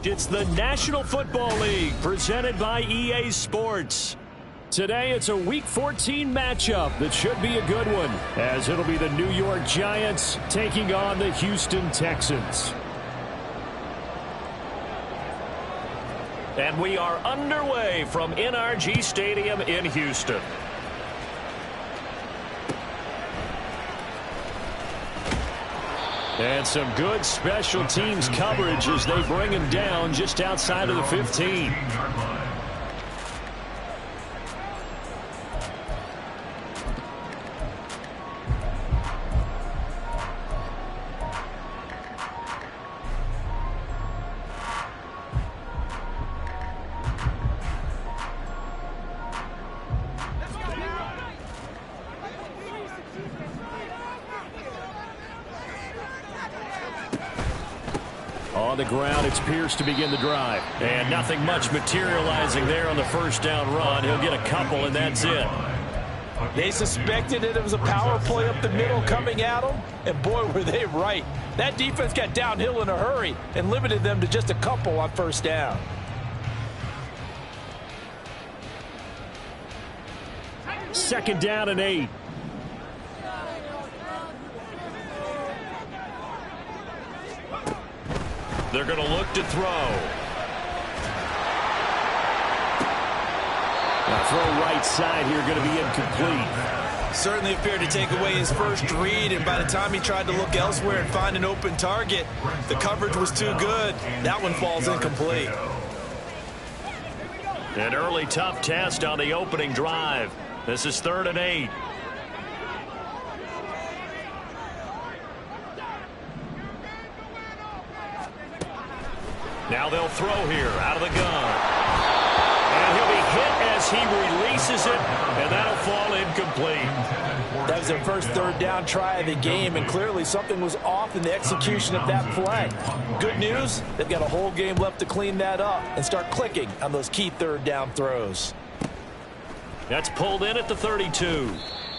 It's the National Football League presented by EA Sports. Today it's a Week 14 matchup that should be a good one, as it'll be the New York Giants taking on the Houston Texans. And we are underway from NRG Stadium in Houston. And some good special teams coverage as they bring him down just outside of the 15. On the ground, it's Pierce to begin the drive. And nothing much materializing there on the first down run. He'll get a couple, and that's it. They suspected that it was a power play up the middle coming at them, and boy, were they right. That defense got downhill in a hurry and limited them to just a couple on first down. Second down and 8. They're going to look to throw. Now throw right side here, going to be incomplete. Certainly appeared to take away his first read, and by the time he tried to look elsewhere and find an open target, the coverage was too good. That one falls incomplete. An early tough test on the opening drive. This is 3rd and 8. Now they'll throw here out of the gun. And he'll be hit as he releases it, and that'll fall incomplete. That was their first 3rd down try of the game, and clearly something was off in the execution of that play. Good news, they've got a whole game left to clean that up and start clicking on those key 3rd down throws. That's pulled in at the 32.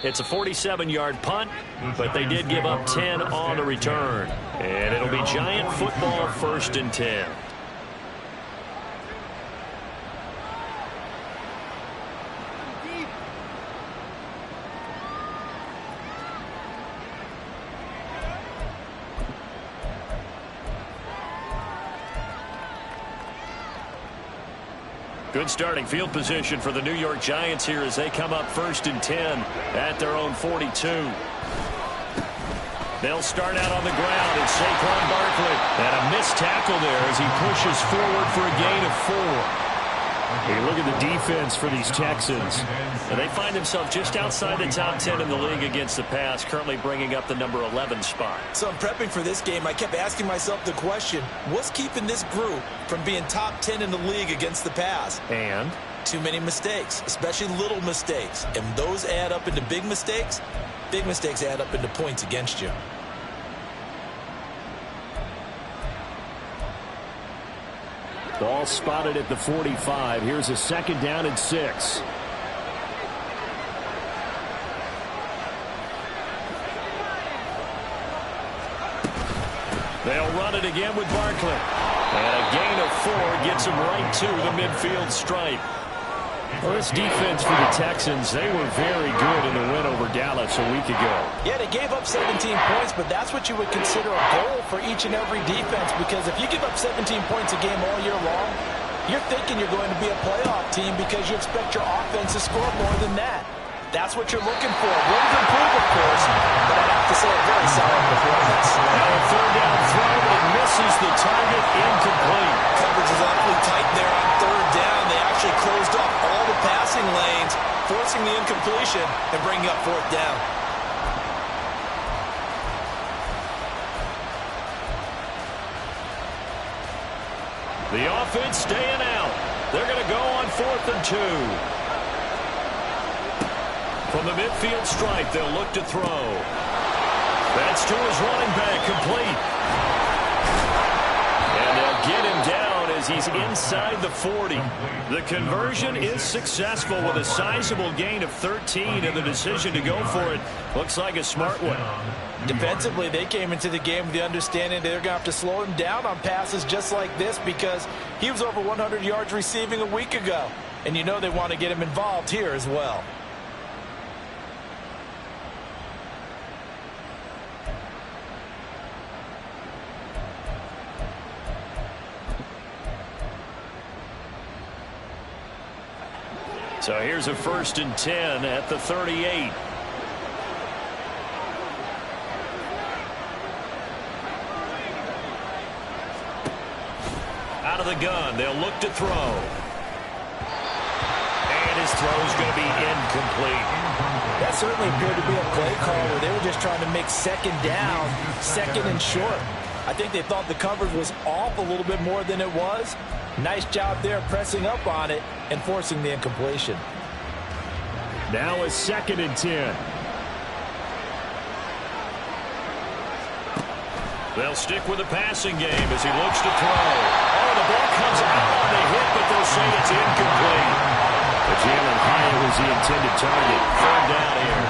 It's a 47-yard punt, but they did give up 10 on the return. And it'll be Giant football, 1st and 10. Good starting field position for the New York Giants here as they come up 1st and 10 at their own 42. They'll start out on the ground, and Saquon Barkley. And a missed tackle there as he pushes forward for a gain of 4. Hey, look at the defense for these Texans. And they find themselves just outside the top 10 in the league against the pass, currently bringing up the number 11 spot. So I'm prepping for this game. I kept asking myself the question, what's keeping this group from being top 10 in the league against the pass? And? Too many mistakes, especially little mistakes. And those add up into big mistakes. Big mistakes add up into points against you. Ball spotted at the 45. Here's a 2nd down and 6. They'll run it again with Barkley. And a gain of 4 gets him right to the midfield stripe. Well, this defense for the Texans, they were very good in the win over Dallas a week ago. Yeah, they gave up 17 points, but that's what you would consider a goal for each and every defense, because if you give up 17 points a game all year long, you're thinking you're going to be a playoff team because you expect your offense to score more than that. That's what you're looking for. Room to improve, of course, but I'd have to say a very solid performance. Now a 3rd down throw, but it misses the target, incomplete. Coverage is awfully tight there on 3rd down. They actually closed off all the passing lanes, forcing the incompletion and bringing up 4th down. The offense staying out. They're going to go on 4th and 2. From the midfield stripe, they'll look to throw. That's to his running back, complete. And they'll get him down as as he's inside the 40. The conversion is successful with a sizable gain of 13, and the decision to go for it looks like a smart one. Defensively, they came into the game with the understanding they're going to have to slow him down on passes just like this because he was over 100 yards receiving a week ago. And you know they want to get him involved here as well. So here's a 1st and 10 at the 38. Out of the gun, they'll look to throw. And his throw is going to be incomplete. That certainly appeared to be a play call where they were just trying to make second down, second and short. I think they thought the coverage was off a little bit more than it was. Nice job there pressing up on it and forcing the incompletion. Now a 2nd and 10. They'll stick with the passing game as he looks to throw. Oh, the ball comes out on the hit, but they'll say it's incomplete. But Jalen Hyatt was the intended target. 3rd down here.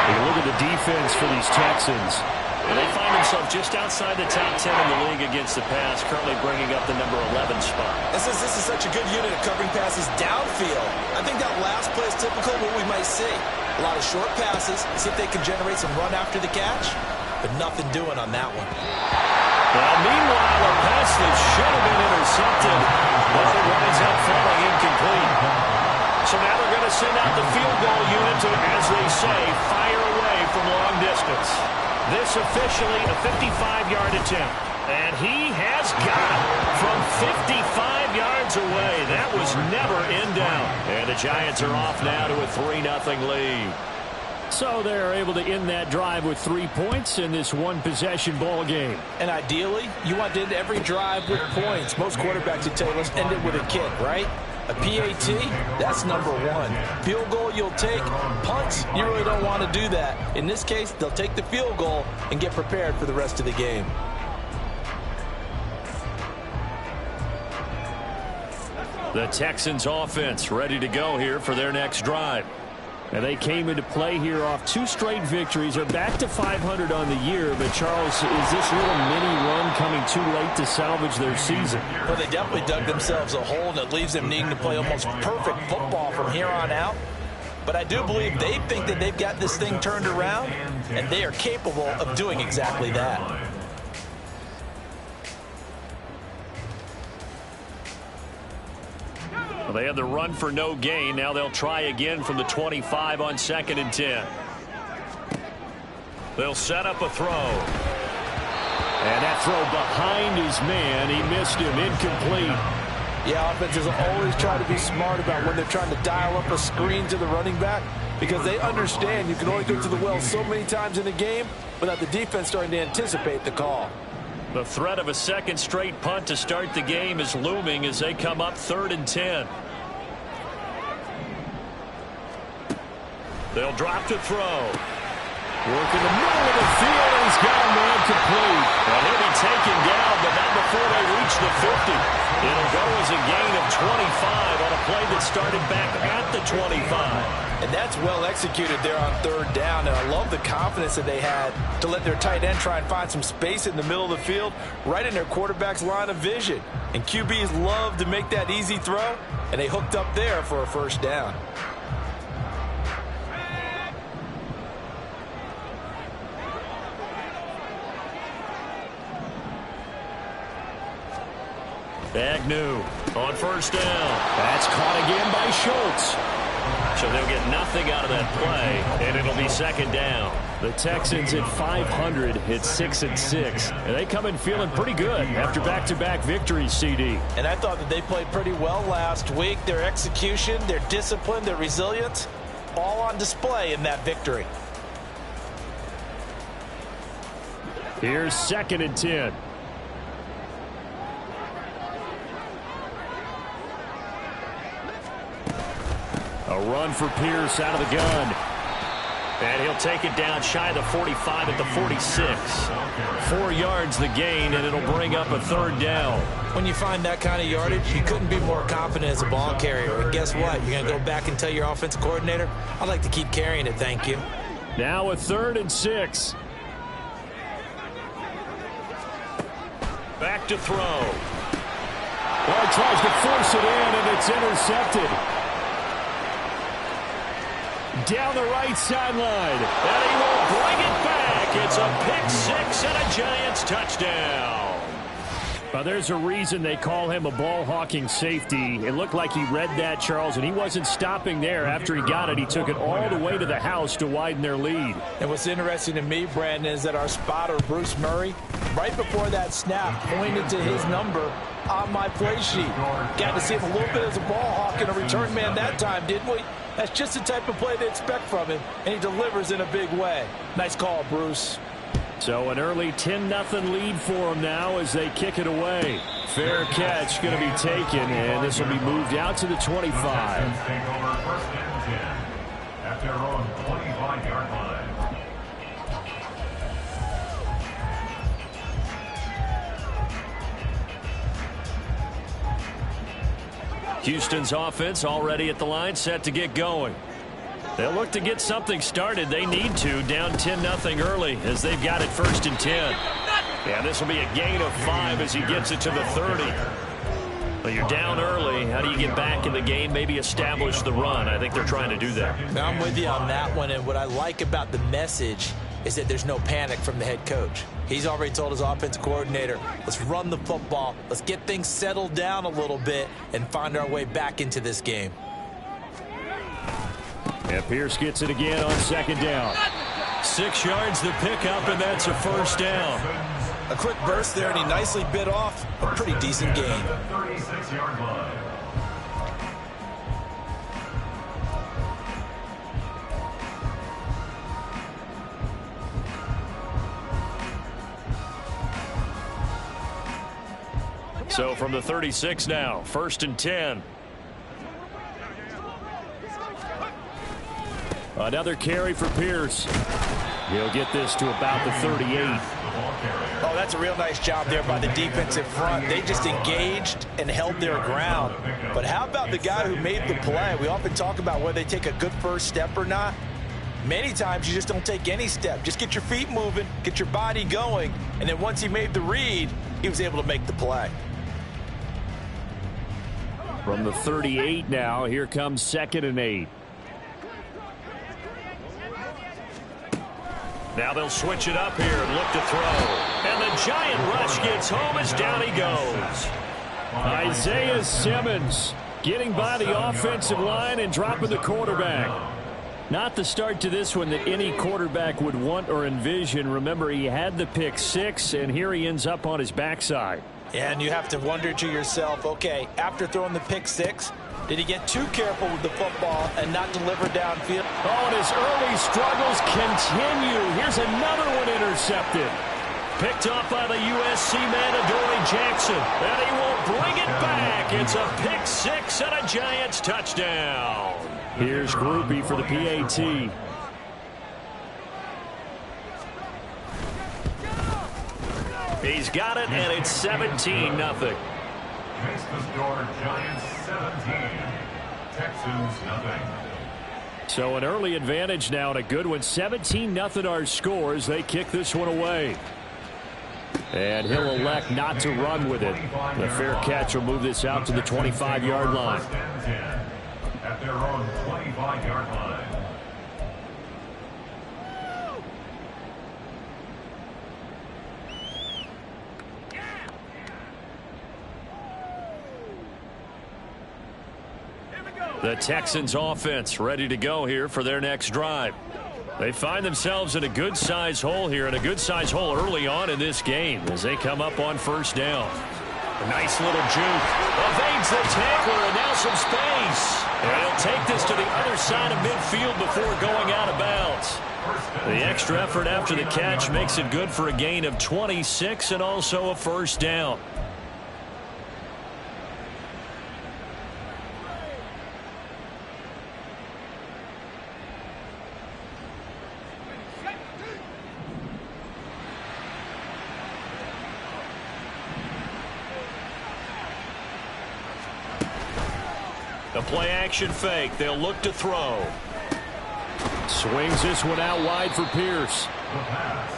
You look at the defense for these Texans. And they find themselves just outside the top 10 in the league against the pass, currently bringing up the number 11 spot. And since this is such a good unit of covering passes downfield, I think that last play is typical of what we might see. A lot of short passes, see if they can generate some run after the catch, but nothing doing on that one. Well, meanwhile, a pass that should have been intercepted, but it winds up falling incomplete. So now they're going to send out the field goal unit to, as they say, fire away from long distance. This officially a 55-yard attempt. And he has got it from 55 yards away. That was never in doubt. And the Giants are off now to a 3-0 lead. So they're able to end that drive with 3 points in this one-possession ball game. And ideally, you want to end every drive with points. Most quarterbacks would tell you, let's end it with a kick, right? A PAT, that's number 1. Field goal you'll take. Punts, you really don't want to do that. In this case, they'll take the field goal and get prepared for the rest of the game. The Texans offense ready to go here for their next drive. And they came into play here off 2 straight victories. They're back to 500 on the year. But, Charles, is this little mini run coming too late to salvage their season? Well, they definitely dug themselves a hole, and it leaves them needing to play almost perfect football from here on out. But I do believe they think that they've got this thing turned around, and they are capable of doing exactly that. Well, they had the run for no gain. Now they'll try again from the 25 on 2nd and 10. They'll set up a throw. And that throw behind his man. He missed him. Incomplete. Yeah, offenses always try to be smart about when they're trying to dial up a screen to the running back because they understand you can only go to the well so many times in a game without the defense starting to anticipate the call. The threat of a 2nd straight punt to start the game is looming as they come up 3rd and 10. They'll drop to throw. Work in the middle of the field, and he's got a man complete. Well, he'll be taken down, but not before they reach the 50. It'll go as a gain of 25 on a play that started back at the 25. And that's well executed there on 3rd down. And I love the confidence that they had to let their tight end try and find some space in the middle of the field, right in their quarterback's line of vision. And QBs love to make that easy throw, and they hooked up there for a 1st down. Agnew on 1st down. That's caught again by Schultz. So they'll get nothing out of that play, and it'll be 2nd down. The Texans at 500 hit 6-6, and they come in feeling pretty good after back-to-back victories, CD. And I thought that they played pretty well last week. Their execution, their discipline, their resilience, all on display in that victory. Here's 2nd and 10. A run for Pierce out of the gun. And he'll take it down shy of the 45 at the 46. 4 yards the gain, and it'll bring up a 3rd down. When you find that kind of yardage, you couldn't be more confident as a ball carrier. And guess what? You're going to go back and tell your offensive coordinator, I'd like to keep carrying it, thank you. Now a 3rd and 6. Back to throw. Well, he tries to force it in, and it's intercepted. Down the right sideline. And he will bring it back. It's a pick 6 and a Giants touchdown. There's a reason they call him a ball-hawking safety. It looked like he read that, Charles, and he wasn't stopping there. After he got it, he took it all the way to the house to widen their lead. And what's interesting to me, Brandon, is that our spotter, Bruce Murray, right before that snap, pointed to his number on my play sheet. Got to see him a little bit as a ball hawk and a return man that time, didn't we? That's just the type of play they expect from him, and he delivers in a big way. Nice call, Bruce. So an early 10-0 lead for them now as they kick it away. Fair catch going to be taken, and this will be moved out to the 25. At their own 25-yard line. Houston's offense already at the line, set to get going. They'll look to get something started. They need to, down 10-0 early as they've got it 1st and 10. Yeah, this will be a gain of 5 as he gets it to the 30. But you're down early. How do you get back in the game, maybe establish the run? I think they're trying to do that. Now, I'm with you on that one, and what I like about the message is that there's no panic from the head coach. He's already told his offensive coordinator, let's run the football, let's get things settled down a little bit and find our way back into this game. And Pierce gets it again on 2nd down. 6 yards the pickup, and that's a 1st down. A quick burst there, and he nicely bit off a pretty decent gain. 36-yard line. So from the 36 now, 1st and 10. Another carry for Pierce. He'll get this to about the 38. Oh, that's a real nice job there by the defensive front. They just engaged and held their ground. But how about the guy who made the play? We often talk about whether they take a good first step or not. Many times you just don't take any step. Just get your feet moving, get your body going, and then once he made the read, he was able to make the play. From the 38 now, here comes 2nd and 8. Now they'll switch it up here and look to throw. And the giant rush gets home as down he goes. Isaiah Simmons getting by the offensive line and dropping the quarterback. Not the start to this one that any quarterback would want or envision. Remember, he had the pick 6, and here he ends up on his backside. And you have to wonder to yourself, okay, after throwing the pick 6, did he get too careful with the football and not deliver downfield? Oh, and his early struggles continue. Here's another one intercepted. Picked off by the USC man, Adoree Jackson. And he will bring it back. It's a pick 6 and a Giants touchdown. Here's Grupe for the PAT. He's got it, and it's 17-0. Makes the score Giants 17, Texans nothing. So an early advantage now and a good one. 17-0 our score as they kick this one away. And he'll elect not to run with it. The fair catch will move this out to the 25-yard line. At their own 25-yard line. The Texans offense ready to go here for their next drive. They find themselves in a good-sized hole here, and a good-sized hole early on in this game as they come up on 1st down. A nice little juke. Evades the tackler, and now some space. And he'll take this to the other side of midfield before going out of bounds. The extra effort after the catch makes it good for a gain of 26 and also a 1st down. The play action fake. They'll look to throw. Swings this one out wide for Pierce.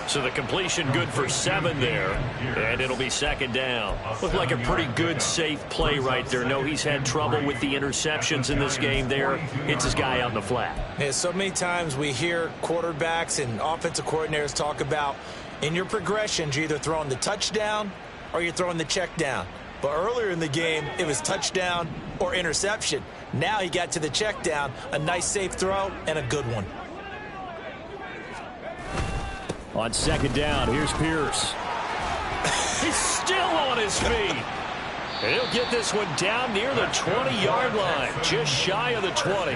So the completion good for 7 there, and it'll be second down. Looked like a pretty good, safe play right there. No, he's had trouble with the interceptions in this game there. Hits his guy out in the flat. Yeah, so many times we hear quarterbacks and offensive coordinators talk about in your progressions, you're either throwing the touchdown or you're throwing the check down. But earlier in the game, it was touchdown or interception. Now he got to the check down, a nice safe throw, and a good one. On second down, here's Pierce. He's still on his feet. And he'll get this one down near the 20-yard line, just shy of the 20.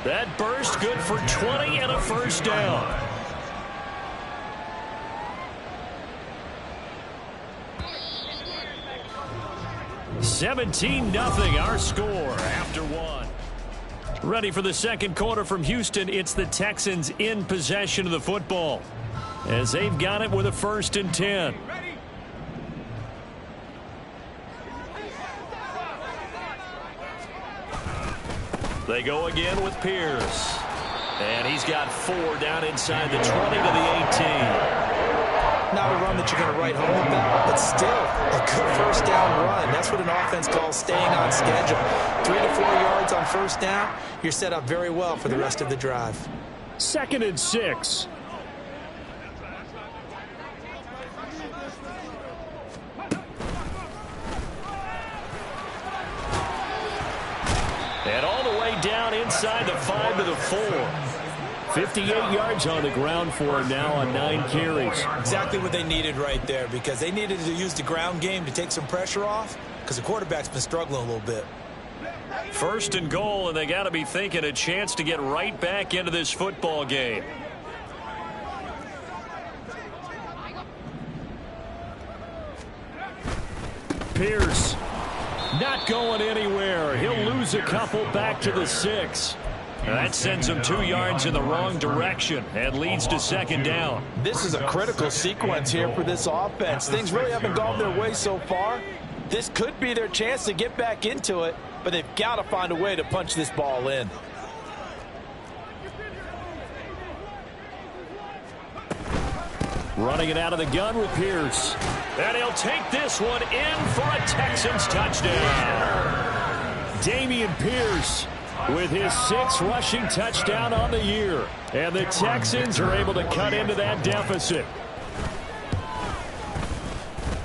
That burst good for 20 and a first down. $17-0 our score after 1. Ready for the second quarter from Houston. It's the Texans in possession of the football, as they've got it with a 1st and 10. They go again with Pierce. And he's got 4 down inside the 20 to the 18. Not a run that you're going to write home about, but still a good first down run. That's what an offense calls staying on schedule. 3 to 4 yards on first down. You're set up very well for the rest of the drive. 2nd and 6. And all the way down inside the 5 to the 4. 58 yards on the ground for him now on 9 carries. Exactly what they needed right there, because they needed to use the ground game to take some pressure off, because the quarterback's been struggling a little bit. 1st and goal, and they got to be thinking a chance to get right back into this football game. Pierce not going anywhere. He'll lose a couple back to the 6. That sends him 2 yards in the wrong direction and leads to second down. This is a critical sequence here for this offense. Things really haven't gone their way so far. This could be their chance to get back into it, but they've got to find a way to punch this ball in. Running it out of the gun with Pierce. And he'll take this one in for a Texans touchdown. Dameon Pierce with his 6th rushing touchdown on the year. And the Texans are able to cut into that deficit.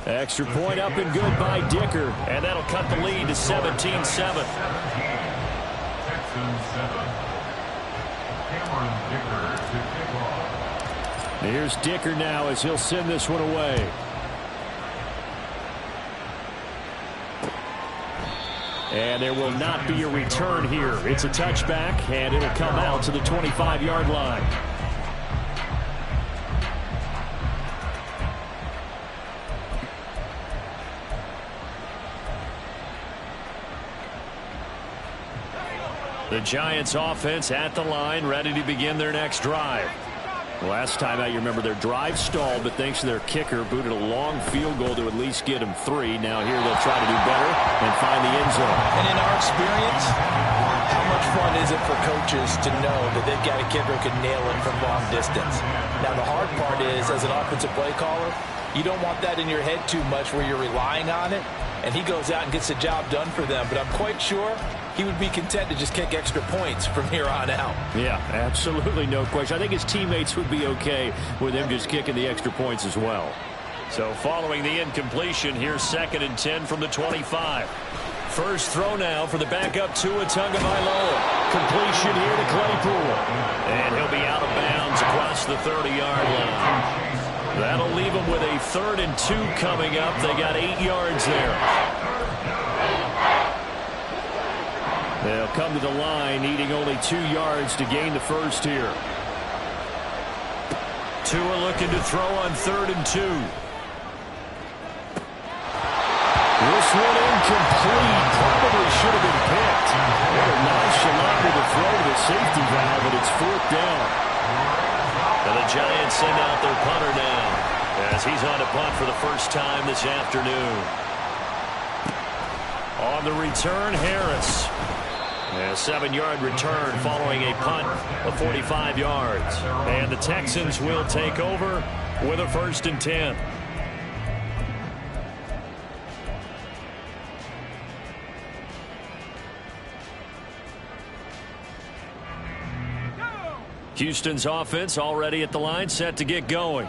Extra point up and good by Dicker. And that'll cut the lead to 17-7. Texans 7. Cameron Dicker to kick off. Here's Dicker now as he'll send this one away. And there will not be a return here. It's a touchback, and it'll come out to the 25-yard line. The Giants offense at the line, ready to begin their next drive. Last time out, you remember their drive stalled, but thanks to their kicker, booted a long field goal to at least get them 3. Now here they'll try to do better and find the end zone. And in our experience, how much fun is it for coaches to know that they've got a kicker who can nail it from long distance? Now the hard part is, as an offensive play caller, you don't want that in your head too much where you're relying on it, and he goes out and gets the job done for them. But I'm quite sure he would be content to just kick extra points from here on out. Yeah, absolutely, no question. I think his teammates would be okay with him just kicking the extra points as well. So following the incompletion, here's 2nd and 10 from the 25. First throw now for the backup Tua Tagovailoa. Completion here to Claypool. And he'll be out of bounds across the 30-yard line. That'll leave him with a 3rd and 2 coming up. They got 8 yards there. They'll come to the line, needing only 2 yards to gain the first here. Tua looking to throw on 3rd and 2. This one incomplete. Probably should have been picked. What a nonchalant with a throw to the safety valve, but it's 4th down. And the Giants send out their punter now, as he's on to punt for the first time this afternoon. On the return, Harris. A 7-yard return following a punt of 45 yards. And the Texans will take over with a 1st and 10. Houston's offense already at the line, set to get going.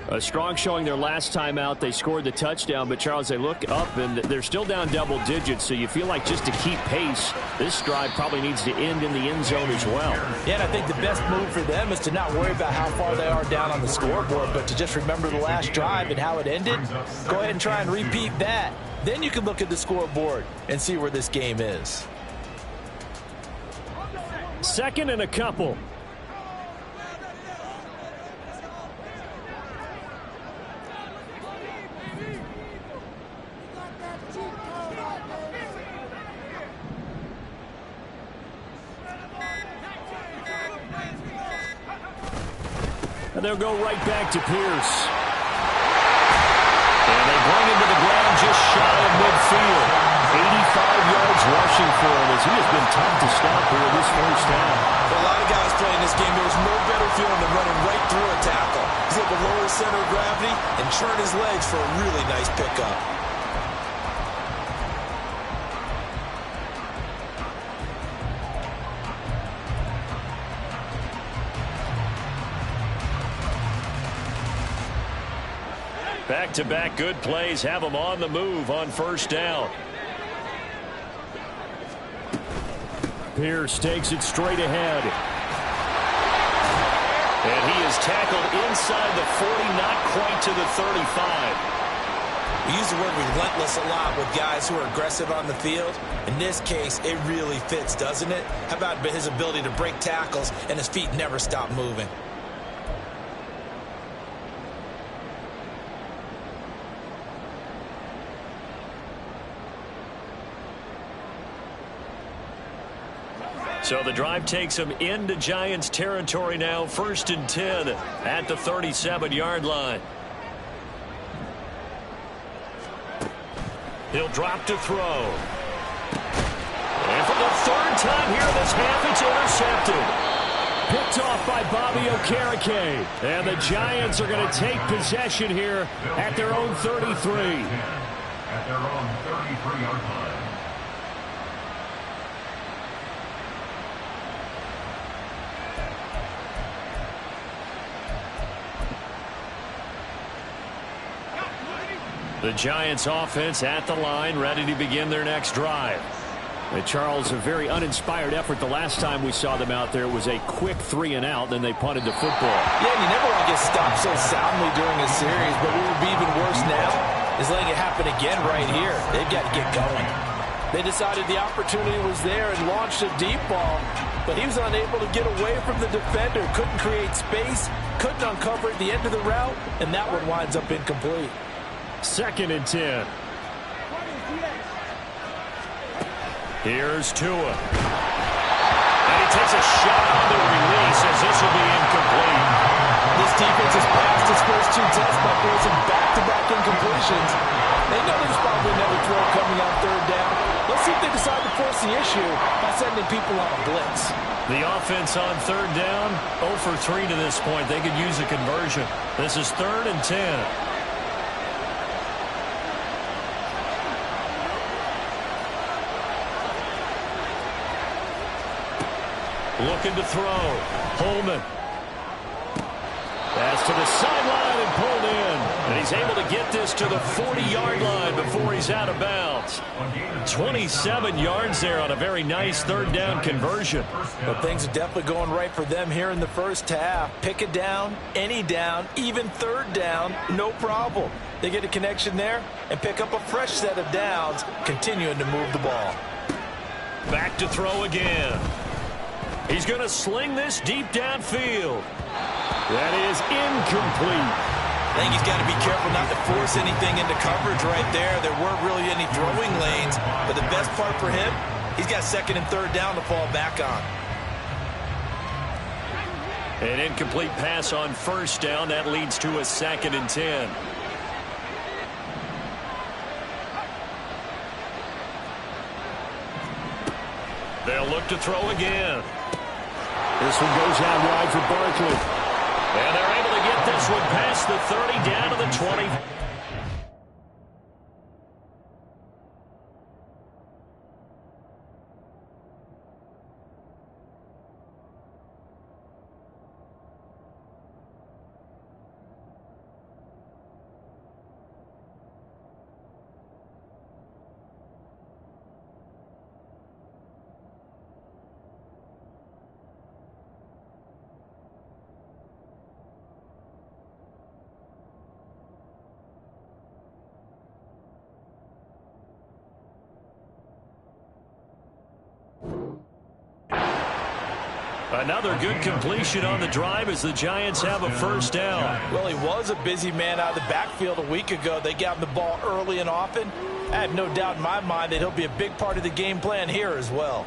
A strong showing their last time out. They scored the touchdown, but Charles, they look up and they're still down double digits, so you feel like just to keep pace, this drive probably needs to end in the end zone as well. Yeah, and I think the best move for them is to not worry about how far they are down on the scoreboard, but to just remember the last drive and how it ended. Go ahead and try and repeat that. Then you can look at the scoreboard and see where this game is. 2nd and a couple. And they'll go right back to Pierce. And they bring him to the ground just shy of midfield. 85 yards rushing for him as he has been tough to stop here this first half. For a lot of guys playing this game, there was no better feeling than running right through a tackle. He's able to lower his center of gravity and churn his legs for a really nice pickup. Back-to-back good plays have them on the move on 1st down. Pierce takes it straight ahead. And he is tackled inside the 40, not quite to the 35. We use the word relentless a lot with guys who are aggressive on the field. In this case, it really fits, doesn't it? How about his ability to break tackles and his feet never stop moving? So the drive takes him into Giants territory now. 1st and 10 at the 37-yard line. He'll drop to throw. And for the 3rd time here this half, it's intercepted. Picked off by Bobby Okereke. And the Giants are going to take possession here at their own 33. At their own 33-yard line. The Giants offense at the line, ready to begin their next drive. And Charles, a very uninspired effort. The last time we saw them out there was a quick 3-and-out, then they punted the football. Yeah, and you never want to get stopped so soundly during a series, but what would be even worse now is letting it happen again right here. They've got to get going. They decided the opportunity was there and launched a deep ball, but he was unable to get away from the defender, couldn't create space, couldn't uncover at the end of the route, and that one winds up incomplete. 2nd and 10. Here's Tua. And he takes a shot on the release as this will be incomplete. This defense has passed its first 2 tests by forcing back-to-back incompletions. They know there's probably another throw coming on 3rd down. Let's see if they decide to force the issue by sending people on a blitz. The offense on 3rd down, 0 for 3 to this point. They could use a conversion. This is 3rd and 10. Looking to throw. Holman. Pass to the sideline and pulled in. And he's able to get this to the 40-yard line before he's out of bounds. 27 yards there on a very nice 3rd down conversion. But things are definitely going right for them here in the first half. Pick a down, any down, even 3rd down, no problem. They get a connection there and pick up a fresh set of downs, continuing to move the ball. Back to throw again. He's going to sling this deep downfield. That is incomplete. I think he's got to be careful not to force anything into coverage right there. There weren't really any throwing lanes, but the best part for him, he's got 2nd and 3rd down to fall back on. An incomplete pass on 1st down. That leads to a 2nd and 10. They'll look to throw again. This one goes out wide for Barkley. And they're able to get this one past the 30 down to the 20. Another good completion on the drive as the Giants have a first down. Well, he was a busy man out of the backfield a week ago. They got him the ball early and often. I have no doubt in my mind that he'll be a big part of the game plan here as well.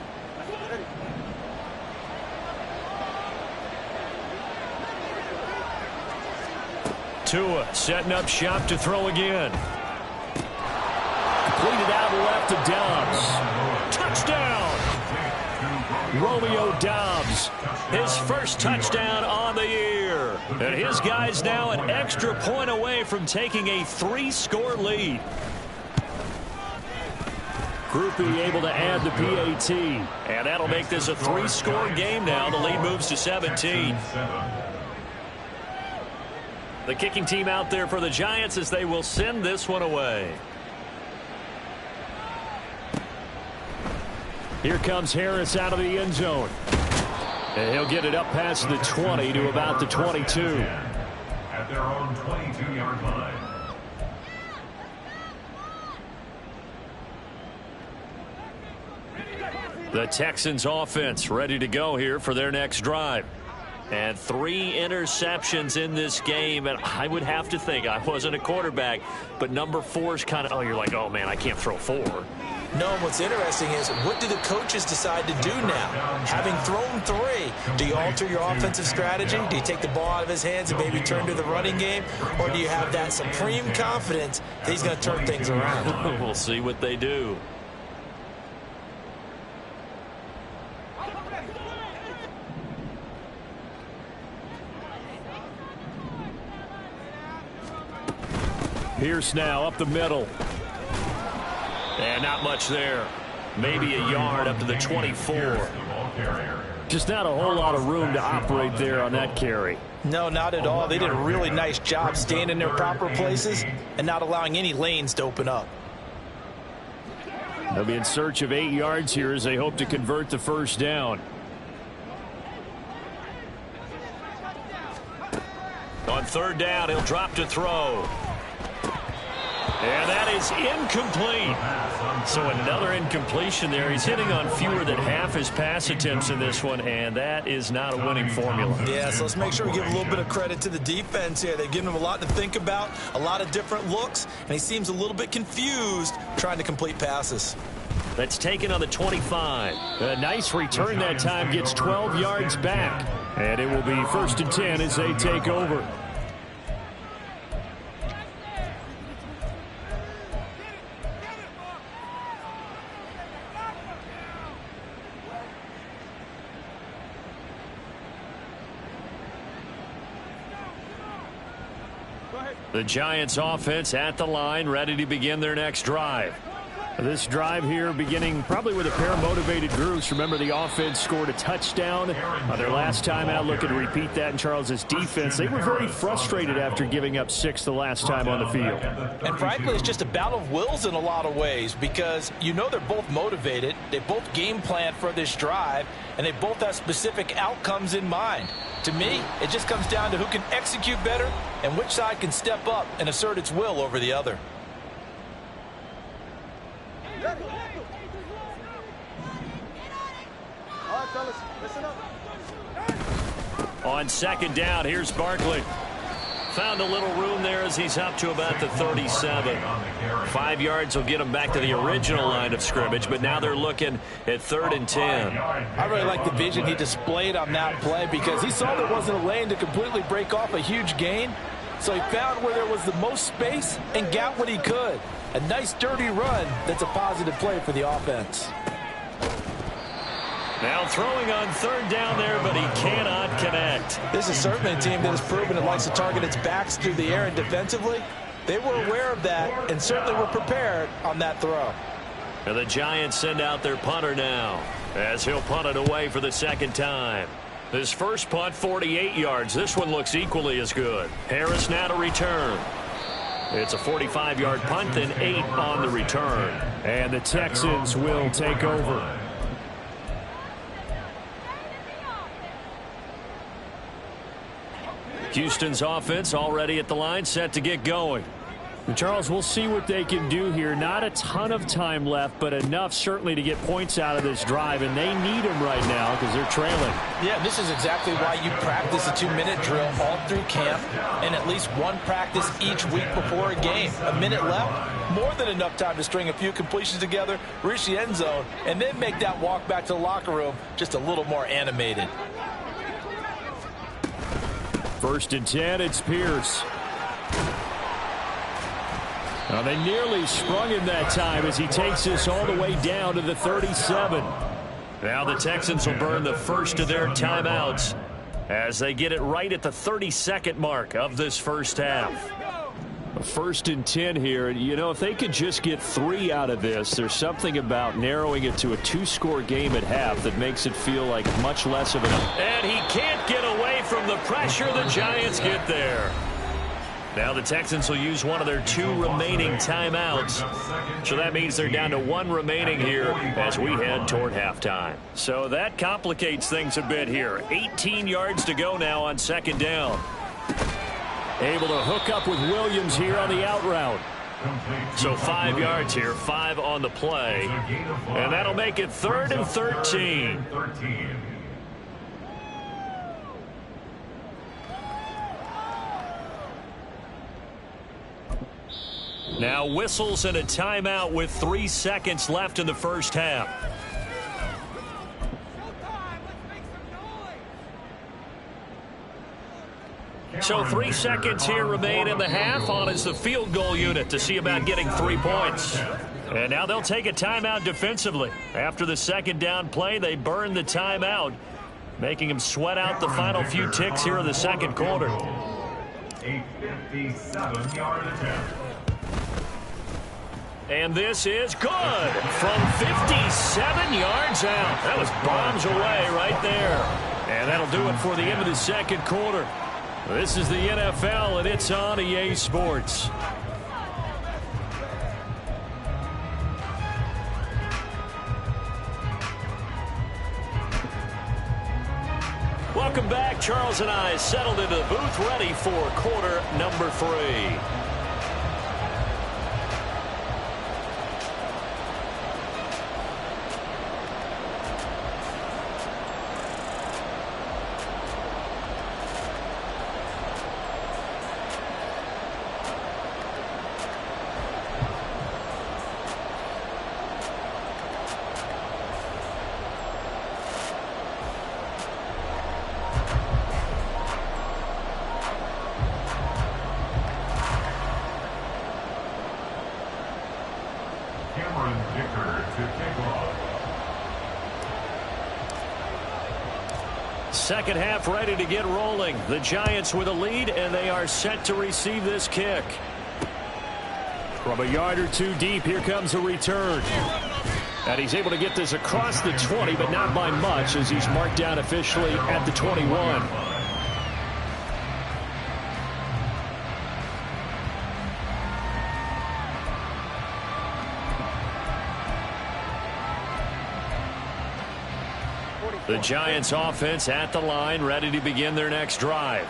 Tua setting up shop to throw again. Completed out left to Dobbs. Touchdown! Romeo Dobbs, his first touchdown on the year. And his guys now an extra point away from taking a 3-score lead. Groupie able to add the PAT. And that'll make this a 3-score game now. The lead moves to 17. The kicking team out there for the Giants as they will send this one away. Here comes Harris out of the end zone. And he'll get it up past the 20 to about the 22. At their own 22-yard line. The Texans offense ready to go here for their next drive. And 3 interceptions in this game. And I would have to think, I wasn't a quarterback, but number 4 is kind of, oh, you're like, oh, man, I can't throw 4. No, what's interesting is, what do the coaches decide to do now? Having thrown 3, do you alter your offensive strategy? Do you take the ball out of his hands and maybe turn to the running game? Or do you have that supreme confidence that he's going to turn things around? We'll see what they do. Pierce now up the middle. And not much there. Maybe a yard up to the 24. Just not a whole lot of room to operate there on that carry. No, not at all. They did a really nice job staying in their proper places and not allowing any lanes to open up. They'll be in search of 8 yards here as they hope to convert the first down. On 3rd down, he'll drop to throw. And that is incomplete. So another incompletion there. He's hitting on fewer than half his pass attempts in this one, and that is not a winning formula. Yeah, so let's make sure we give a little bit of credit to the defense here. They've given him a lot to think about, a lot of different looks, and he seems a little bit confused trying to complete passes. That's taken on the 25. A nice return that time, gets 12 yards back. And it will be 1st and 10 as they take over. The Giants offense at the line, ready to begin their next drive. This drive here beginning probably with a pair of motivated groups. Remember, the offense scored a touchdown on their last time out, looking to repeat that in Charles's defense. They were very frustrated after giving up 6 the last time on the field. And frankly, it's just a battle of wills in a lot of ways, because you know they're both motivated. They both game plan for this drive, and they both have specific outcomes in mind. To me, it just comes down to who can execute better and which side can step up and assert its will over the other. On 2nd down, here's Barkley. Found a little room there as he's up to about the 37. 5 yards will get him back to the original line of scrimmage, but now they're looking at 3rd and 10. I really like the vision he displayed on that play, because he saw there wasn't a lane to completely break off a huge gain. So he found where there was the most space and got what he could. A nice dirty run that's a positive play for the offense. Now throwing on third down there, but he cannot connect. This is certainly a team that has proven it likes to target its backs through the air, and defensively, they were aware of that and certainly were prepared on that throw. And the Giants send out their punter now as he'll punt it away for the second time. His first punt, 48 yards. This one looks equally as good. Harris now to return. It's a 45-yard punt and 8 on the return. And the Texans will take over. Houston's offense already at the line, set to get going. And Charles, we'll see what they can do here. Not a ton of time left, but enough certainly to get points out of this drive, and they need them right now because they're trailing. Yeah, this is exactly why you practice a 2-minute drill all through camp and at least one practice each week before a game. A minute left, more than enough time to string a few completions together, reach the end zone, and then make that walk back to the locker room just a little more animated. First and 10, it's Pierce. Now they nearly sprung him that time as he takes this all the way down to the 37. Now the Texans will burn the first of their timeouts as they get it right at the 32nd mark of this first half. First and 10 here. You know, if they could just get 3 out of this, there's something about narrowing it to a 2-score game at half that makes it feel like much less of an... And he can't get away from the pressure. The Giants get there. Now the Texans will use one of their 2 remaining timeouts. So that means they're down to 1 remaining here as we head toward halftime. So that complicates things a bit here. 18 yards to go now on second down. Able to hook up with Williams here on the out route. So 5 yards here, 5 on the play. And that'll make it 3rd and 13. Now whistles and a timeout with 3 seconds left in the first half. So 3 seconds here remain in the half. On is the field goal unit to see about getting 3 points. And now they'll take a timeout defensively. After the second down play, they burn the timeout, making them sweat out the final few ticks here in the second quarter. A 57-yard attempt. And this is good from 57 yards out. That was bombs away right there. And that'll do it for the end of the second quarter. This is the NFL, and it's on EA Sports. Welcome back. Charles and I settled into the booth, ready for quarter number 3. Second half ready to get rolling. The Giants with a lead, and they are set to receive this kick. From a yard or 2 deep, here comes a return. And he's able to get this across the 20, but not by much, as he's marked down officially at the 21. The Giants offense at the line, ready to begin their next drive.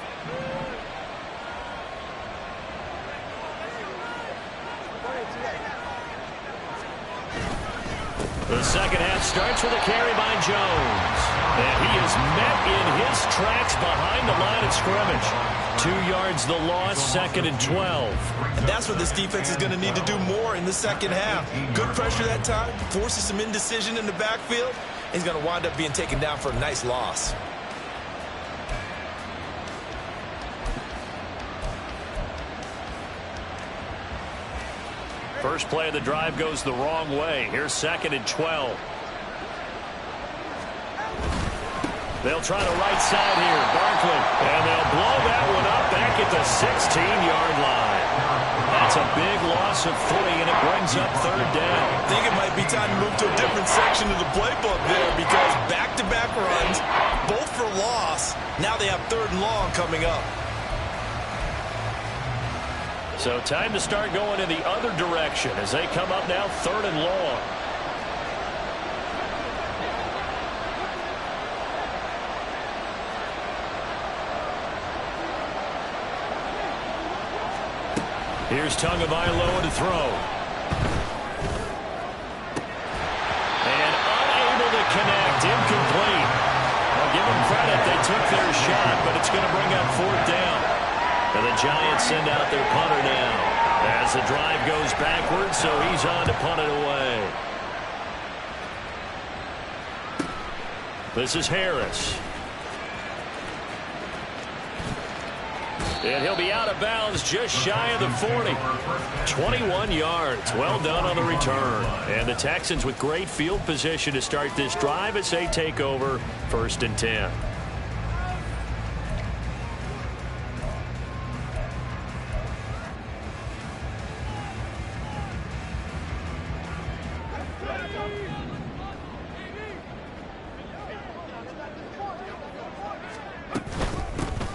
The second half starts with a carry by Jones. And he is met in his tracks behind the line of scrimmage. 2 yards the loss, 2nd and 12. And that's what this defense is going to need to do more in the second half. Good pressure that time, forces some indecision in the backfield. He's going to wind up being taken down for a nice loss. First play of the drive goes the wrong way. Here's 2nd and 12. They'll try the right side here. Barkley. And they'll blow that one up back at the 16-yard line. That's a big loss of 3, and it brings up third down. I think it might be time to move to a different section of the playbook there because back-to-back runs, both for loss. Now they have 3rd and long coming up. So time to start going in the other direction as they come up now 3rd and long. Here's Tagovailoa to throw. And unable to connect. Incomplete. I'll give them credit. They took their shot, but it's going to bring up 4th down. And the Giants send out their punter now as the drive goes backwards, so he's on to punt it away. This is Harris. And he'll be out of bounds just shy of the 40. 21 yards. Well done on the return. And the Texans with great field position to start this drive as they take over 1st and 10.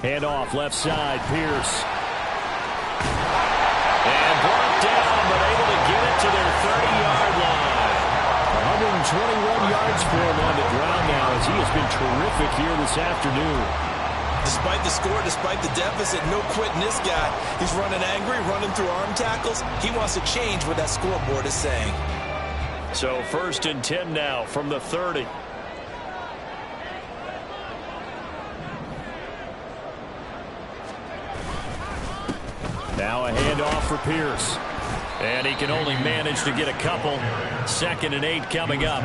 Handoff left side, Pierce. And brought down, but able to get it to their 30-yard line. 121 yards for him on the ground now as he has been terrific here this afternoon. Despite the score, despite the deficit, no quitting this guy. He's running angry, running through arm tackles. He wants to change what that scoreboard is saying. So 1st and 10 now from the 30. Now a handoff for Pierce. And he can only manage to get a couple. 2nd and 8 coming up.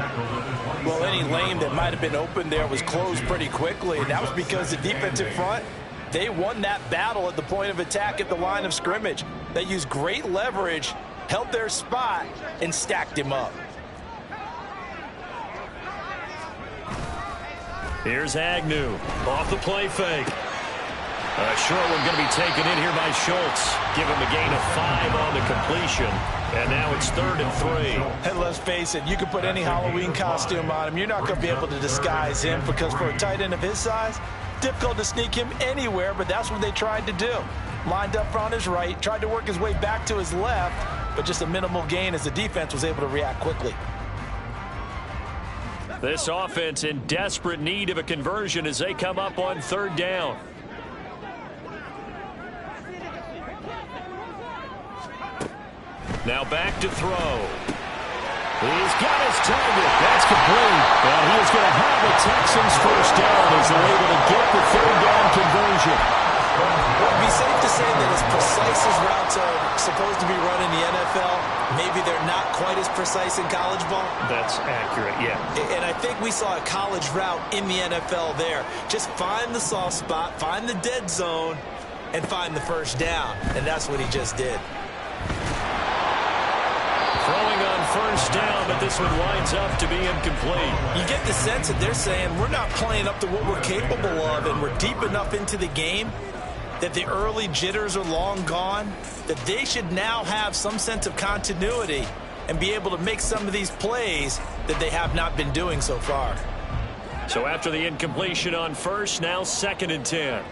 Well, any lane that might have been open there was closed pretty quickly, and that was because the defensive front, they won that battle at the point of attack at the line of scrimmage. They used great leverage, held their spot, and stacked him up. Here's Agnew off the play fake. Short one going to be taken in here by Schultz. Give him a gain of 5 on the completion. And now it's 3rd and 3. And let's face it, you can put any Halloween costume on him. You're not going to be able to disguise him because for a tight end of his size, difficult to sneak him anywhere, but that's what they tried to do. Lined up on his right, tried to work his way back to his left, but just a minimal gain as the defense was able to react quickly. This offense in desperate need of a conversion as they come up on 3rd down. Now back to throw. He's got his target. That's complete. And he is going to have the Texans 1st down as they're able to get the 3rd down conversion. It would be safe to say that as precise as routes are supposed to be run in the NFL, maybe they're not quite as precise in college ball. That's accurate, yeah. And I think we saw a college route in the NFL there. Just find the soft spot, find the dead zone, and find the 1st down. And that's what he just did. Throwing on 1st down, but this one winds up to be incomplete. You get the sense that they're saying we're not playing up to what we're capable of, and we're deep enough into the game that the early jitters are long gone, that they should now have some sense of continuity and be able to make some of these plays that they have not been doing so far. So after the incompletion on 1st, now 2nd and 10.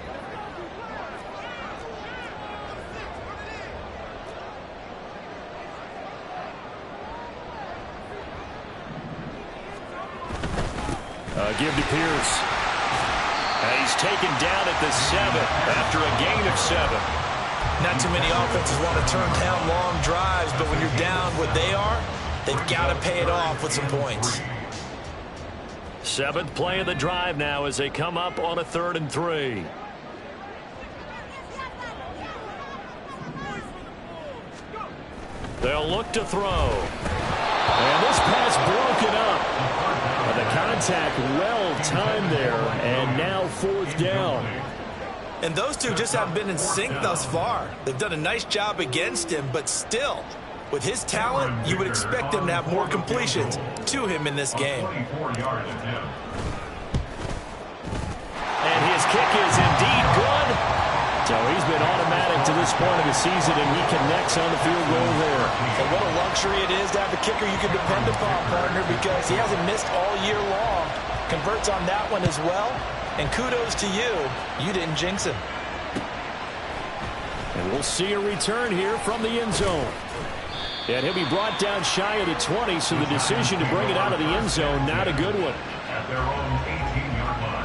Give to Pierce. And he's taken down at the 7 after a gain of 7. Not too many offenses want to turn down long drives, but when you're down what they are, they've got to pay it off with some points. 7th play of the drive now as they come up on a 3rd and 3. They'll look to throw. And this pass broken up. The contact well timed there, and now 4th down. And those two just haven't been in sync thus far. They've done a nice job against him, but still, with his talent, you would expect him to have more completions to him in this game. kick is indeed good. So he's been automatic to this point of the season, and he connects on the field goal there. And what a luxury it is to have a kicker you can depend upon, partner, because he hasn't missed all year long. Converts on that one as well. And kudos to you. You didn't jinx him. And we'll see a return here from the end zone. And he'll be brought down shy of the 20, so the decision to bring it out of the end zone, not a good one. At their own 18-yard line.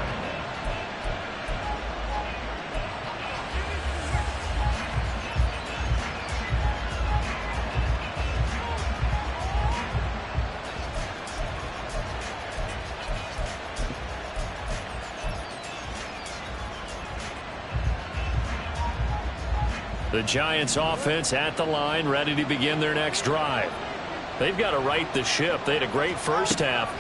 The Giants offense at the line, ready to begin their next drive. They've got to right the ship. They had a great first half,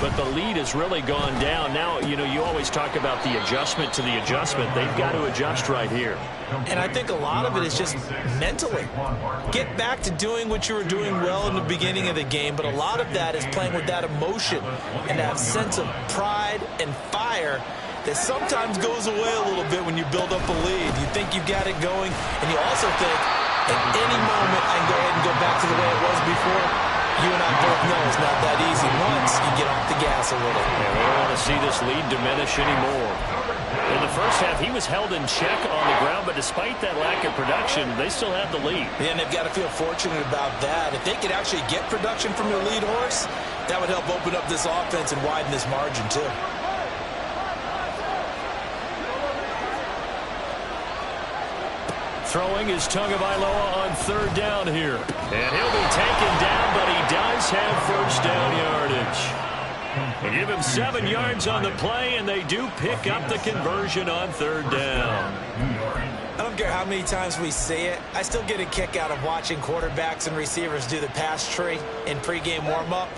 but the lead has really gone down. Now, you know, you always talk about the adjustment to the adjustment. They've got to adjust right here. And I think a lot of it is just mentally. Get back to doing what you were doing well in the beginning of the game, but a lot of that is playing with that emotion and that sense of pride and fire that sometimes goes away a little bit when you build up a lead. You think you've got it going, and you also think, at any moment, I can go ahead and go back to the way it was before. You and I both know it's not that easy once you get off the gas a little. Yeah, we don't want to see this lead diminish anymore. In the first half, he was held in check on the ground, but despite that lack of production, they still have the lead. Yeah, and they've got to feel fortunate about that. If they could actually get production from their lead horse, that would help open up this offense and widen this margin, too. Throwing is Tagovailoa on third down here. And he'll be taken down, but he does have first down yardage. They give him 7 yards on the play, and they do pick up the conversion on third down. I don't care how many times we see it. I still get a kick out of watching quarterbacks and receivers do the pass tree in pregame warm-up.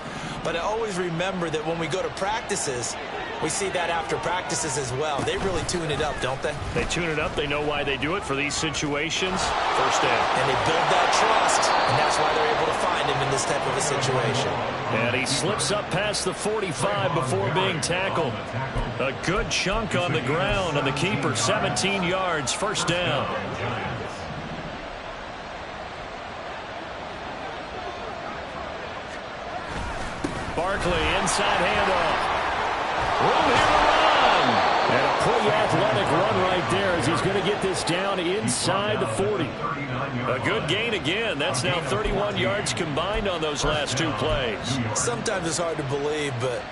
But I always remember that when we go to practices, we see that after practices as well. They really tune it up, don't they? They tune it up. They know why they do it for these situations. First down. And they build that trust, and that's why they're able to find him in this type of a situation. And he slips up past the 45 before being tackled. A good chunk on the ground, and the keeper 17 yards, first down. Barkley, inside handoff. Room here to run. And a pretty athletic run right there as he's going to get this down inside the 40. A good gain again. That's now 31 yards combined on those last 2 plays. Sometimes it's hard to believe, but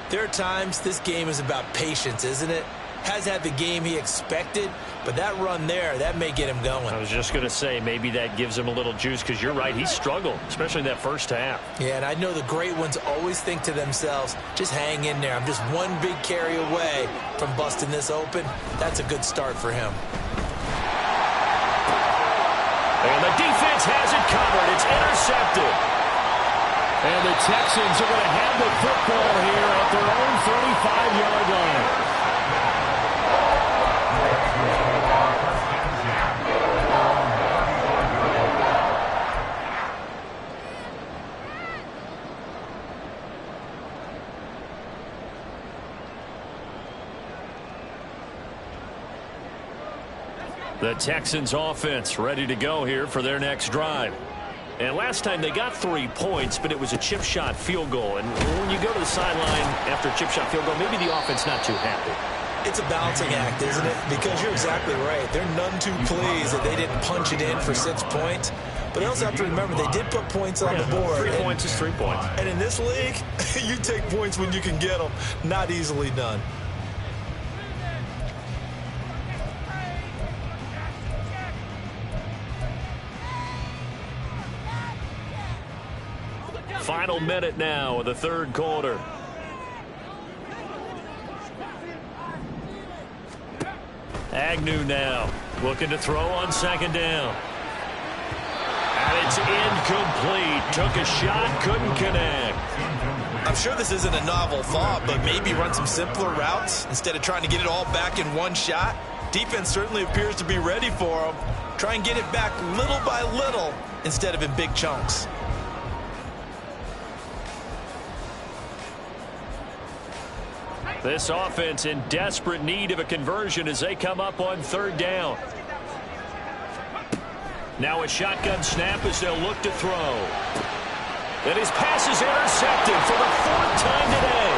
there are times this game is about patience, isn't it? Has had the game he expected, but that run there, that may get him going. I was just going to say, maybe that gives him a little juice, because you're right, he struggled, especially in that first half. Yeah, and I know the great ones always think to themselves, just hang in there. I'm just one big carry away from busting this open. That's a good start for him. And the defense has it covered. It's intercepted. And the Texans are going to have the football here at their own 35-yard line. The Texans offense ready to go here for their next drive. And last time they got 3 points, but it was a chip shot field goal. And when you go to the sideline after a chip shot field goal, maybe the offense not too happy. It's a balancing act, isn't it? Because you're exactly right. They're none too pleased that they didn't punch it in for 6 points. But they also have to remember they did put points on the board. 3 points is 3 points. And in this league, you take points when you can get them. Not easily done. Final minute now of the third quarter. Agnew now looking to throw on second down. And it's incomplete. Took a shot, couldn't connect. I'm sure this isn't a novel thought, but maybe run some simpler routes instead of trying to get it all back in one shot. Defense certainly appears to be ready for them. Try and get it back little by little instead of in big chunks. This offense in desperate need of a conversion as they come up on 3rd down. Now a shotgun snap as they'll look to throw. And his pass is intercepted for the 4th time today.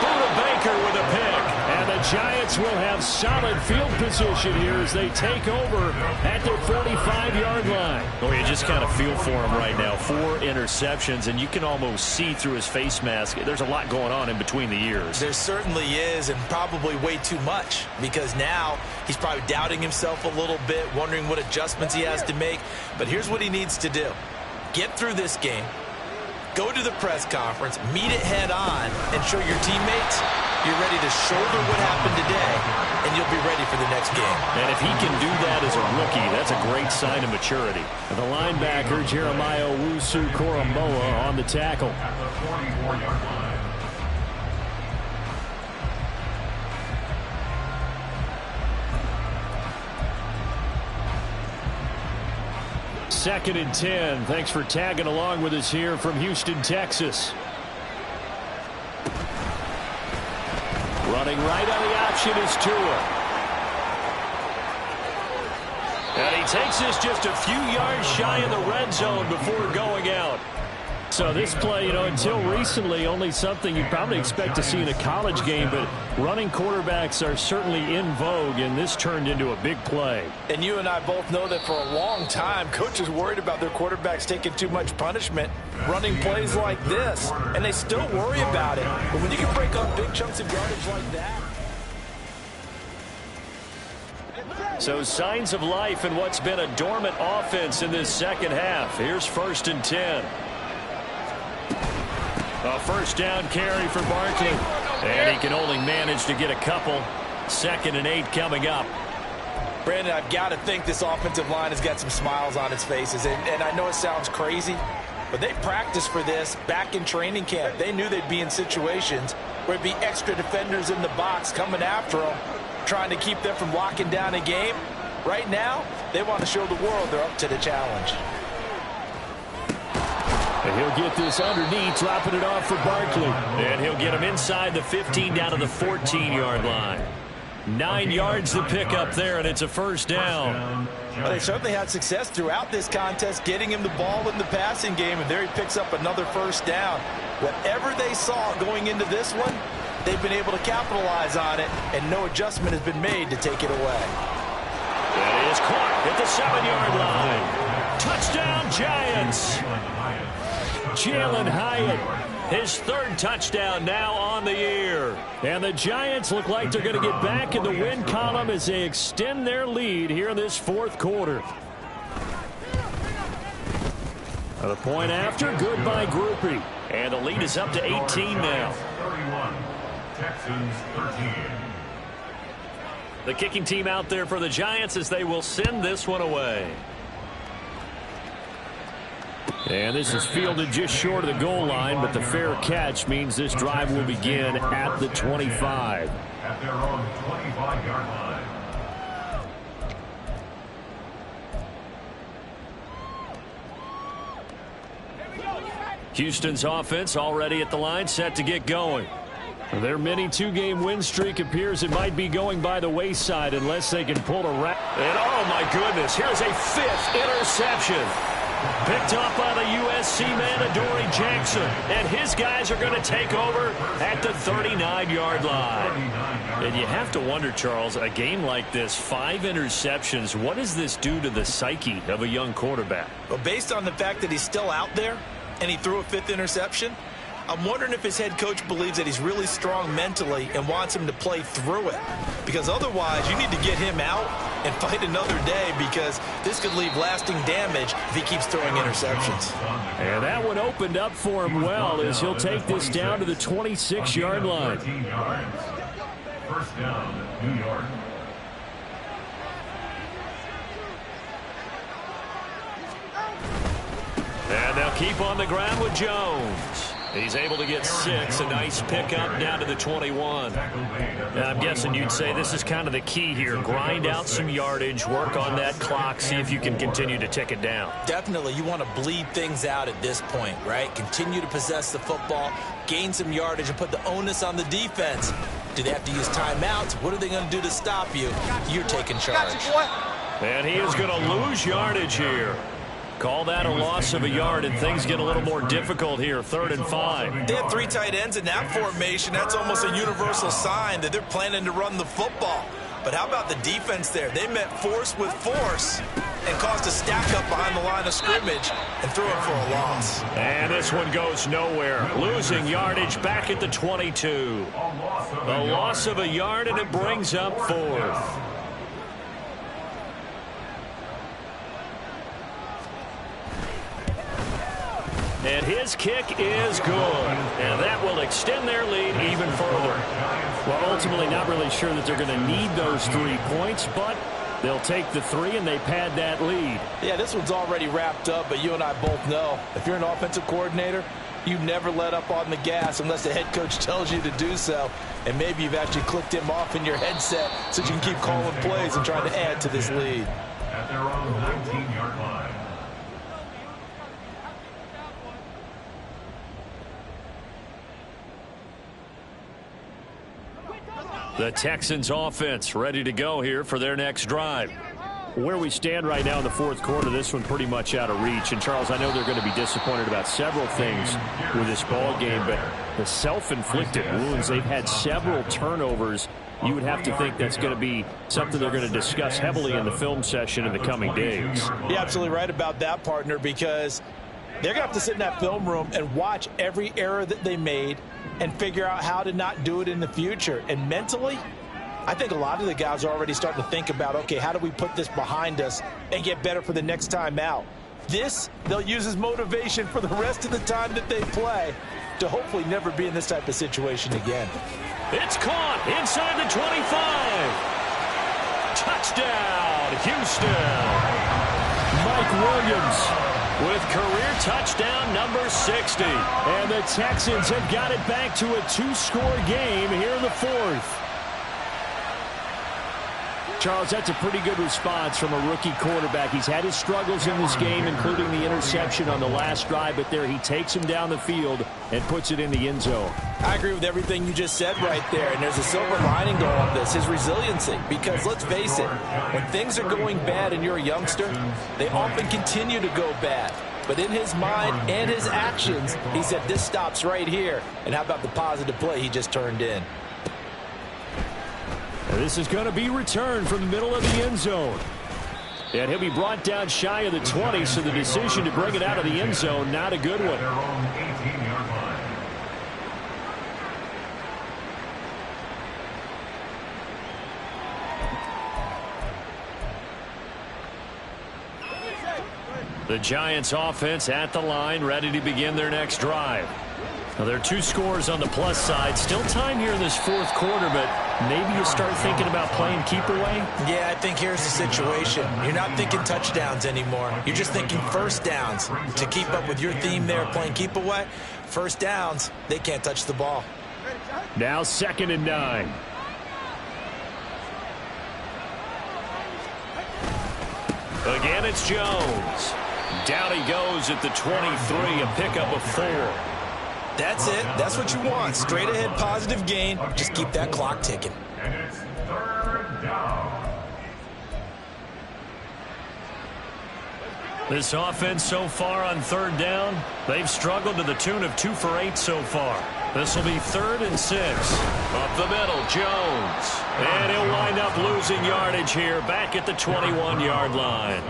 Buda Baker with a pick. And the Giants will have solid field position here as they take over at their 45-yard line. Oh, you just kind of feel for him right now. 4 interceptions, and you can almost see through his face mask. There's a lot going on in between the ears. There certainly is, and probably way too much, because now he's probably doubting himself a little bit, wondering what adjustments he has to make. But here's what he needs to do. Get through this game. Go to the press conference, meet it head on, and show your teammates you're ready to shoulder what happened today, and you'll be ready for the next game. And if he can do that as a rookie, that's a great sign of maturity. The linebacker, Jeremiah Owusu-Koramoah, on the tackle. At the 44-yard line. Second and 10. Thanks for tagging along with us here from Houston, Texas. Running right on the option is Tua. And he takes this just a few yards shy of the red zone before going out. So this play, until recently, only something you'd probably expect to see in a college game, but running quarterbacks are certainly in vogue, and this turned into a big play. And you and I both know that for a long time, coaches worried about their quarterbacks taking too much punishment, running plays like this, and they still worry about it. But when you can break up big chunks of yardage like that. So signs of life in what's been a dormant offense in this second half. Here's 1st and 10. A 1st down carry for Barkley. And he can only manage to get a couple. 2nd and 8 coming up. Brandon, I've got to think this offensive line has got some smiles on its faces. And I know it sounds crazy, but they practiced for this back in training camp. They knew they'd be in situations where it'd be extra defenders in the box coming after them, trying to keep them from locking down a game. Right now, they want to show the world they're up to the challenge. And he'll get this underneath, dropping it off for Barkley. And he'll get him inside the 15 down to the 14-yard line. 9 yards to pick up there, and it's a 1st down. Well, they certainly had success throughout this contest, getting him the ball in the passing game, and there he picks up another 1st down. Whatever they saw going into this one, they've been able to capitalize on it, and no adjustment has been made to take it away. That is caught at the 7-yard line. Touchdown, Giants. Jalen Hyatt, his 3rd touchdown now on the year. And the Giants look like they're going to get back in the win column as they extend their lead here in this 4th quarter. The point after, good by Grupe. And the lead is up to 18 now. 31, Texans 13. The kicking team out there for the Giants as they will send this one away. And this is fielded just short of the goal line, but the fair catch means this drive will begin at the 25. At their own 25-yard line. Houston's offense already at the line, set to get going. Their mini 2-game win streak appears it might be going by the wayside unless they can pull a wrap. And oh my goodness, here's a 5th interception. Picked up by the USC man, Adoree Jackson. And his guys are going to take over at the 39-yard line. And you have to wonder, Charles, a game like this, 5 interceptions, what does this do to the psyche of a young quarterback? Well, based on the fact that he's still out there and he threw a 5th interception, I'm wondering if his head coach believes that he's really strong mentally and wants him to play through it. Because otherwise, you need to get him out and fight another day, because this could leave lasting damage if he keeps throwing interceptions. And that one opened up for him well as he'll take this down to the 26-yard line. 13 yards. 1st down, New York. And they'll keep on the ground with Jones. He's able to get 6, a nice pickup down to the 21. And I'm guessing you'd say this is kind of the key here. Grind out some yardage, work on that clock, see if you can continue to tick it down. Definitely, you want to bleed things out at this point, right? Continue to possess the football, gain some yardage, and put the onus on the defense Do they have to use timeouts? What are they going to do to stop you? You're taking charge. And he is going to lose yardage here. Call that a loss of a yard, and things get a little more difficult here. 3rd and 5. They have 3 tight ends in that formation. That's almost a universal sign that they're planning to run the football. But how about the defense there? They met force with force and caused a stack up behind the line of scrimmage and threw it for a loss. And this one goes nowhere. Losing yardage back at the 22. A loss of a yard, and it brings up 4th. And his kick is good. And that will extend their lead even further. Well, ultimately not really sure that they're going to need those 3 points, but they'll take the 3 and they pad that lead. Yeah, this one's already wrapped up, but you and I both know if you're an offensive coordinator, you never let up on the gas unless the head coach tells you to do so. And maybe you've actually clicked him off in your headset so you can keep calling plays and trying to add to this lead. At their own 19-yard line. The Texans offense ready to go here for their next drive. Where we stand right now in the 4th quarter, this one pretty much out of reach. And, Charles, I know they're going to be disappointed about several things with this ball game, but the self-inflicted wounds, they've had several turnovers. You would have to think that's going to be something they're going to discuss heavily in the film session in the coming days. You're absolutely right about that, partner, because they're going to have to sit in that film room and watch every error that they made and figure out how to not do it in the future. And mentally, I think a lot of the guys are already starting to think about, okay, how do we put this behind us and get better for the next time out? This, they'll use as motivation for the rest of the time that they play to hopefully never be in this type of situation again. It's caught inside the 25. Touchdown, Houston. Mike Williams with career touchdown number 60. And the Texans have got it back to a 2-score game here in the 4th. Charles, that's a pretty good response from a rookie quarterback. He's had his struggles in this game, including the interception on the last drive, but there he takes him down the field and puts it in the end zone. I agree with everything you just said right there, and there's a silver lining to all of this, his resiliency. Because let's face it, when things are going bad and you're a youngster, they often continue to go bad. But in his mind and his actions, he said, this stops right here. And how about the positive play he just turned in? This is going to be returned from the middle of the end zone. And he'll be brought down shy of the 20, so the decision to bring it out of the end zone, not a good one. Their own 18-yard line. The Giants offense at the line, ready to begin their next drive. Now, there are 2 scores on the plus side. Still time here in this 4th quarter, but maybe you start thinking about playing keep away? Yeah, I think here's the situation. You're not thinking touchdowns anymore. You're just thinking first downs. To keep up with your theme there, playing keep away, first downs, they can't touch the ball. Now 2nd and 9. Again, it's Jones. Down he goes at the 23, a pickup of 4. That's it. That's what you want. Straight ahead positive gain. Just keep that clock ticking. And it's 3rd down. This offense so far on 3rd down, they've struggled to the tune of 2 for 8 so far. This will be 3rd and 6. Up the middle, Jones. And he'll wind up losing yardage here back at the 21-yard line.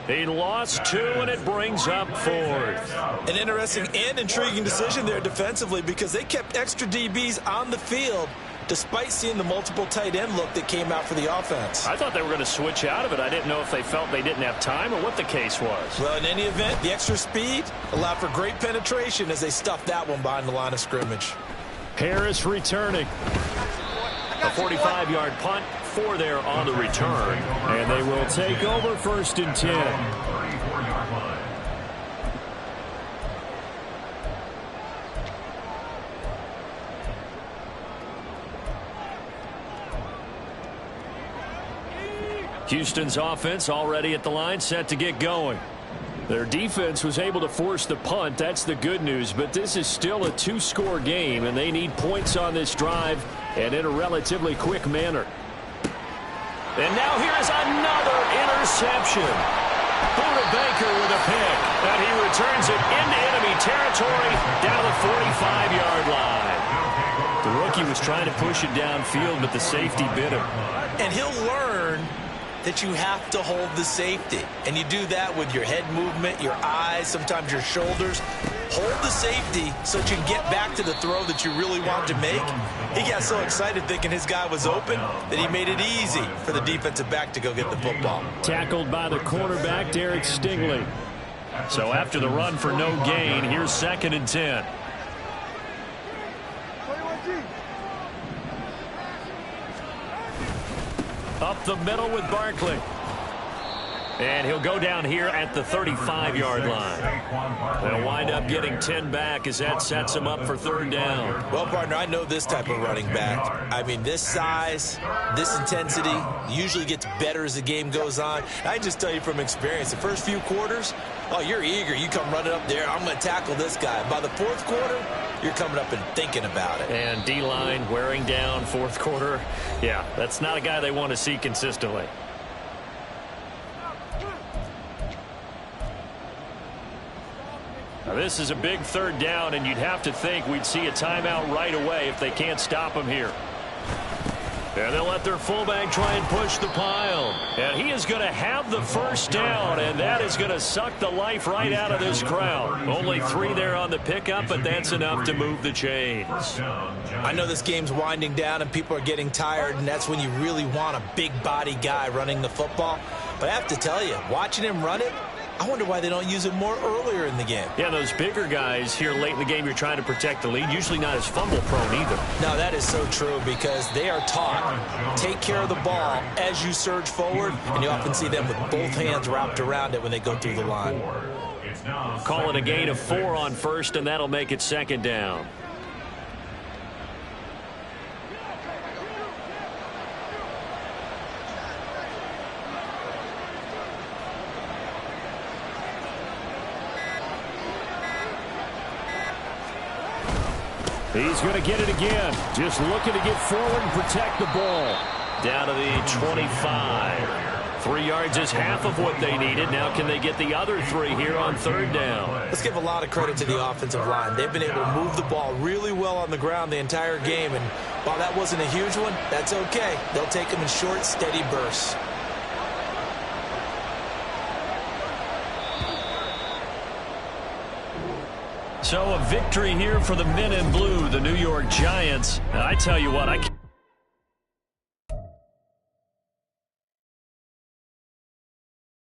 He lost 2, and it brings up 4th. An interesting and intriguing decision there defensively, because they kept extra DBs on the field despite seeing the multiple tight end look that came out for the offense. I thought they were going to switch out of it. I didn't know if they felt they didn't have time or what the case was. Well, in any event, the extra speed allowed for great penetration as they stuffed that one behind the line of scrimmage. Harris returning. A 45-yard punt, 4 there on the return. And they will take over 1st and 10. 34-yard line. Houston's offense already at the line, set to get going. Their defense was able to force the punt. That's the good news. But this is still a two-score game, and they need points on this drive and in a relatively quick manner. And now here's another interception. Buda Baker with a pick. And he returns it into enemy territory down the 45-yard line. The rookie was trying to push it downfield, but the safety bit him. And he'll learn that you have to hold the safety. And you do that with your head movement, your eyes, sometimes your shoulders. Hold the safety so that you can get back to the throw that you really want to make. He got so excited thinking his guy was open that he made it easy for the defensive back to go get the football. Tackled by the cornerback, Derek Stingley. So after the run for no gain, here's 2nd and 10. Up the middle with Barkley. And he'll go down here at the 35-yard line. They'll wind up getting 10 back as that sets him up for 3rd down. Well, partner, I know this type of running back. I mean, this size, this intensity usually gets better as the game goes on. I just tell you from experience, the first few quarters, oh, you're eager. You come running up there, I'm going to tackle this guy. By the 4th quarter, you're coming up and thinking about it. And D-line wearing down 4th quarter. Yeah, that's not a guy they want to see consistently. Now, this is a big 3rd down, and you'd have to think we'd see a timeout right away if they can't stop him here. And they'll let their fullback try and push the pile. And he is going to have the 1st down, and that is going to suck the life right out of this crowd. Only 3 there on the pickup, but that's enough to move the chains. I know this game's winding down and people are getting tired, and that's when you really want a big body guy running the football. But I have to tell you, watching him run it, I wonder why they don't use it more earlier in the game. Yeah, those bigger guys here late in the game, you're trying to protect the lead, usually not as fumble prone either. No, that is so true because they are taught, take care of the ball as you surge forward, and you often see them with both hands wrapped around it when they go through the line. Call it a gain of 4 on 1st, and that'll make it 2nd down. He's going to get it again. Just looking to get forward and protect the ball. Down to the 25. 3 yards is half of what they needed. Now can they get the other 3 here on 3rd down? Let's give a lot of credit to the offensive line. They've been able to move the ball really well on the ground the entire game. And while that wasn't a huge one, that's okay. They'll take them in short, steady bursts. So a victory here for the men in blue, the New York Giants. And I tell you what, I can't